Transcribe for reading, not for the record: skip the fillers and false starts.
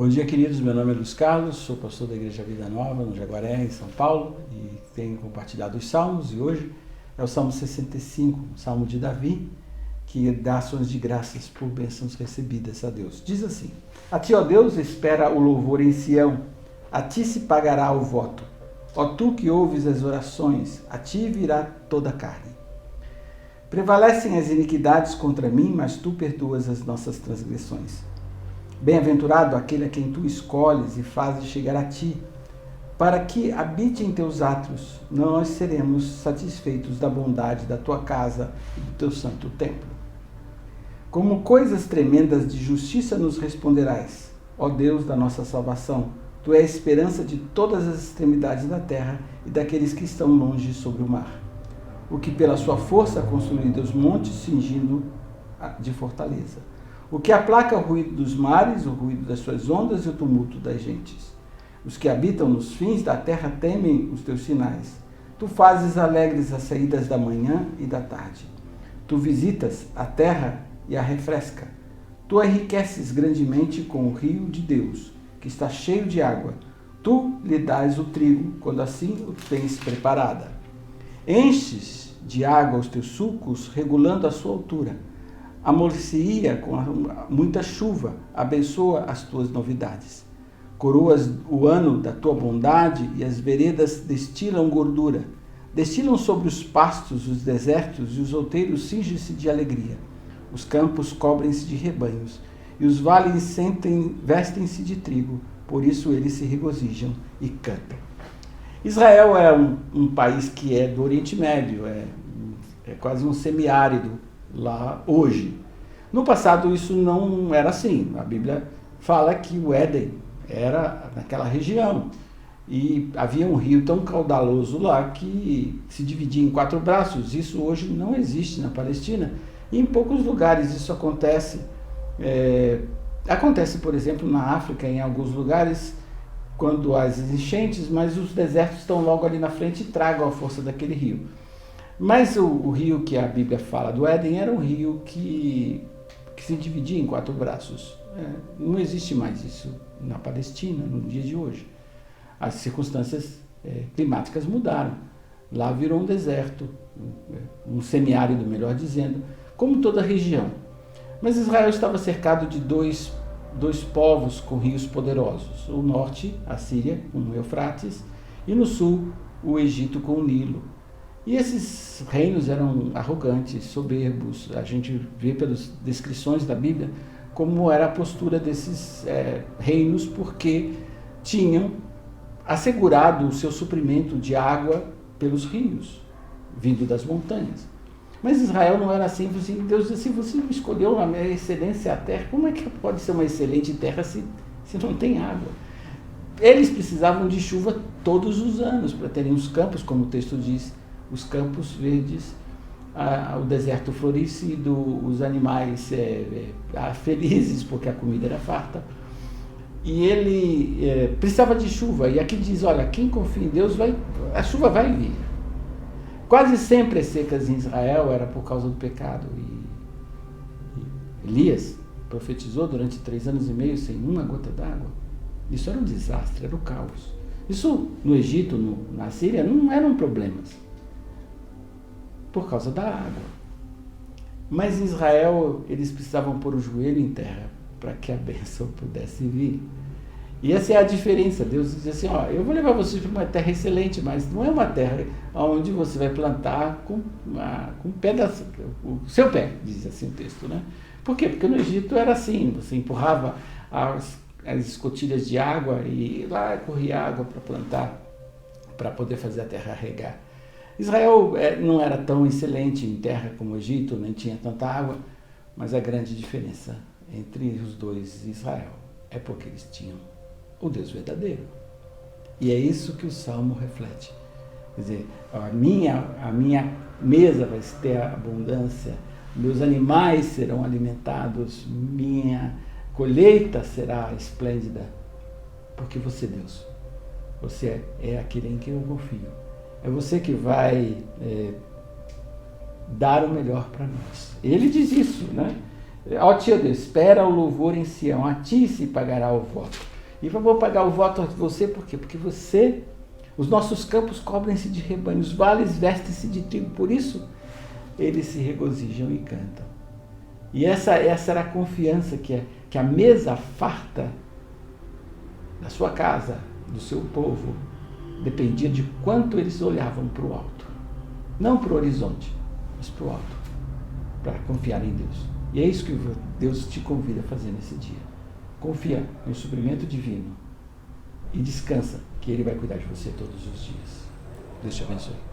Bom dia, queridos. Meu nome é Luiz Carlos, sou pastor da Igreja Vida Nova, no Jaguaré, em São Paulo, e tenho compartilhado os salmos, e hoje é o Salmo 65, o Salmo de Davi, que dá ações de graças por bênçãos recebidas a Deus. Diz assim: A ti, ó Deus, espera o louvor em Sião, a ti se pagará o voto. Ó tu que ouves as orações, a ti virá toda a carne. Prevalecem as iniquidades contra mim, mas tu perdoas as nossas transgressões. Bem-aventurado aquele a quem tu escolhes e fazes chegar a ti, para que habite em teus átrios. Nós seremos satisfeitos da bondade da tua casa e do teu santo templo. Como coisas tremendas de justiça nos responderás, ó Deus da nossa salvação. Tu és a esperança de todas as extremidades da terra e daqueles que estão longe sobre o mar. O que pela sua força construiu os montes, cingindo de fortaleza. O que aplaca o ruído dos mares, o ruído das suas ondas e o tumulto das gentes. Os que habitam nos fins da terra temem os teus sinais. Tu fazes alegres as saídas da manhã e da tarde. Tu visitas a terra e a refresca. Tu a enriqueces grandemente com o rio de Deus, que está cheio de água. Tu lhe dás o trigo, quando assim o tens preparada. Enches de água os teus sulcos, regulando a sua altura. Amolecia com muita chuva, abençoa as tuas novidades. Coroas o ano da tua bondade e as veredas destilam gordura. Destilam sobre os pastos os desertos e os outeiros cingem-se de alegria. Os campos cobrem-se de rebanhos e os vales vestem-se de trigo, por isso eles se regozijam e cantam. Israel é um país que é do Oriente Médio, é quase um semiárido lá hoje. No passado isso não era assim. A Bíblia fala que o Éden era naquela região e havia um rio tão caudaloso lá que se dividia em 4 braços. Isso hoje não existe na Palestina e em poucos lugares isso acontece. Acontece, por exemplo, na África, em alguns lugares, quando há as enchentes, mas os desertos estão logo ali na frente e tragam a força daquele rio. Mas o rio que a Bíblia fala do Éden era um rio que se dividia em 4 braços. Não existe mais isso na Palestina, no dia de hoje. As circunstâncias climáticas mudaram. Lá virou um deserto, um semiárido, melhor dizendo, como toda a região. Mas Israel estava cercado de dois povos com rios poderosos. O norte, a Síria, com o Eufrates, e no sul, o Egito com o Nilo. E esses reinos eram arrogantes, soberbos. A gente vê pelas descrições da Bíblia como era a postura desses reinos, porque tinham assegurado o seu suprimento de água pelos rios, vindo das montanhas. Mas Israel não era assim. Deus disse assim: você escolheu a minha excelência a terra, como é que pode ser uma excelente terra se não tem água? Eles precisavam de chuva todos os anos para terem os campos, como o texto diz, os campos verdes, o deserto florescido, os animais felizes porque a comida era farta. E ele precisava de chuva. E aqui diz: olha, quem confia em Deus, a chuva vai vir. Quase sempre as secas em Israel era por causa do pecado. E Elias profetizou durante 3 anos e meio sem uma gota d'água. Isso era um desastre, era o caos. Isso no Egito, na Síria, não eram problemas, por causa da água. Mas em Israel, eles precisavam pôr o joelho em terra para que a bênção pudesse vir. E essa é a diferença. Deus diz assim: eu vou levar vocês para uma terra excelente, mas não é uma terra onde você vai plantar com o pé o seu pé, diz assim o texto, né? Por quê? Porque no Egito era assim, você empurrava as escotilhas de água e lá corria água para plantar, para poder fazer a terra regar. Israel não era tão excelente em terra como o Egito, nem tinha tanta água, mas a grande diferença entre os dois Israel é porque eles tinham o Deus verdadeiro. E é isso que o Salmo reflete. Quer dizer, a minha mesa vai ter abundância, meus animais serão alimentados, minha colheita será esplêndida, porque você, Deus, você é aquele em quem eu confio. É você que vai dar o melhor para nós. Ele diz isso, né? Ó ti, ó Deus, espera o louvor em Sião, a ti se pagará o voto. E eu vou pagar o voto a você, por quê? Porque você, os nossos campos cobrem-se de rebanho, os vales vestem-se de trigo, por isso eles se regozijam e cantam. E essa era a confiança que a mesa farta da sua casa, do seu povo, dependia de quanto eles olhavam para o alto. Não para o horizonte, mas para o alto, para confiar em Deus. E é isso que Deus te convida a fazer nesse dia. Confia no suprimento divino e descansa que Ele vai cuidar de você todos os dias. Deus te abençoe.